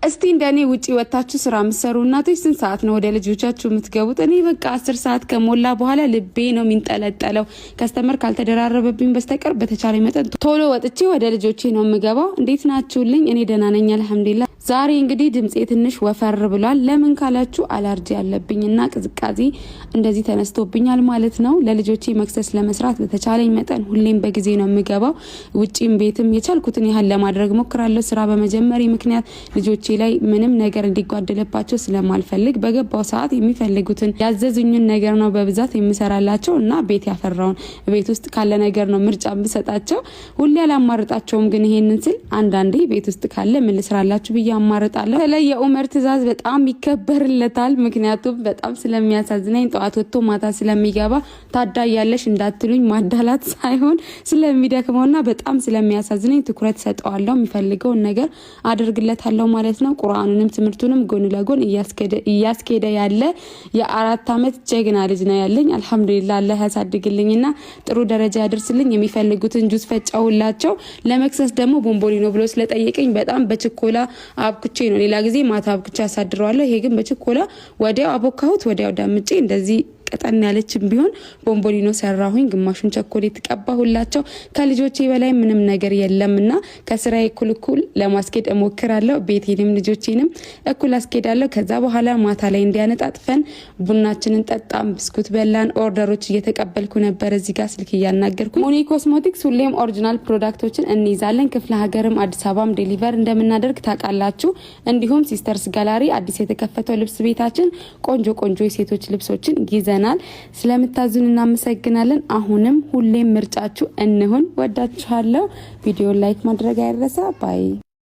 እስቲ እንደኔ ውጪ ወጣችሁ ስራ መስሩ እናቶች ስንት ሰዓት ነው ወደ ልጆቻችሁ የምትገቡት? እኔ በቃ 10 ሰዓት ከሞላ በኋላ ልቤ ነው የሚንጠለጠለው። ከስተመር ካልተደራረበብኝ በስተቀር በተቻለ መጠን ቶሎ ወጥቼ ወደ ልጆቼ ነው የምገባው። እንዴት ናችሁልኝ? እኔ ደህና ነኝ አልሐምዱሊላህ። ዛሬ እንግዲህ ድምጼ ትንሽ ወፈር ብሏል። ለምን ካላችሁ አለርጂ ያለብኝና ቅዝቃዜ እንደዚህ ተነስቶብኛል ማለት ነው። ለልጆቼ መክሰስ ለመስራት በተቻለኝ መጠን ሁሌም በጊዜ ነው የምገባው። ውጪም ቤትም የቻልኩትን ያህል ለማድረግ ሞክራለሁ። ስራ በመጀመሪያ ምክንያት ልጆቼ ላይ ምንም ነገር እንዲጓደለባቸው ስለማልፈልግ በገባው ሰዓት የሚፈልጉትን ያዘዙኝን ነገር ነው በብዛት የምሰራላቸው እና ቤት ያፈራውን ቤት ውስጥ ካለ ነገር ነው ምርጫ የምሰጣቸው። ሁሌ አላማርጣቸውም፣ ግን ይሄንን ስል አንዳንዴ ቤት ውስጥ ካለ ምን ልስራላችሁ ብዬ አማርጣለሁ። ለየ ኡመር ትዕዛዝ በጣም ይከበርለታል። ምክንያቱም በጣም ስለሚያሳዝነኝ ጠዋት ወጥቶ ማታ ስለሚገባ ታዳያለሽ እንዳትሉኝ ማዳላት ሳይሆን ስለሚደክመውና በጣም ስለሚያሳዝነኝ ትኩረት ሰጠዋለሁ። የሚፈልገውን ነገር አድርግለታለሁ ማለት ነው። ቁርአኑንም ትምህርቱንም ጎን ለጎን እያስኬደ ያለ የ4 አመት ጀግና ልጅ ነው ያለኝ። አልሐምዱሊላህ አላህ ያሳድግልኝና ጥሩ ደረጃ ያደርስልኝ። የሚፈልጉትን ጁስ ፈጫውላቸው። ለመክሰስ ደግሞ ቦምቦሊኖ ብሎ ስለጠየቀኝ በጣም በችኮላ አብኩቼ ነው። ሌላ ጊዜ ማታ አብኩቼ አሳድረዋለሁ። ይሄ ግን በችኮላ ወዲያው አቦካሁት፣ ወዲያው ዳምጬ እንደዚህ ቀጠን ያለችም ቢሆን ቦምቦሊኖ ሰራሁኝ። ግማሹን ቸኮሌት ተቀባሁላቸው። ከልጆቼ በላይ ምንም ነገር የለምና ከስራዬ እኩል ለማስኬድ እሞክራለሁ። ቤቴንም ልጆቼንም እኩል አስኬዳለሁ። ከዛ በኋላ ማታ ላይ እንዲያነጣጥፈን ቡናችንን ጠጣም፣ ብስኩት በላን። ኦርደሮች እየተቀበልኩ ነበር። እዚህ ጋር ስልክ እያናገርኩ ሙኒ ኮስሞቲክስ ሁሌም ኦሪጂናል ፕሮዳክቶችን እንይዛለን። ክፍለ ሀገርም አዲስ አበባም ዴሊቨር እንደምናደርግ ታውቃላችሁ። እንዲሁም ሲስተርስ ጋላሪ አዲስ የተከፈተው ልብስ ቤታችን ቆንጆ የሴቶች ልብሶችን ይዘናል። ስለምታዙን እናመሰግናለን። አሁንም ሁሌም ምርጫችሁ እንሁን። ወዳችኋለሁ። ቪዲዮ ላይክ ማድረግ አይረሳ። ባይ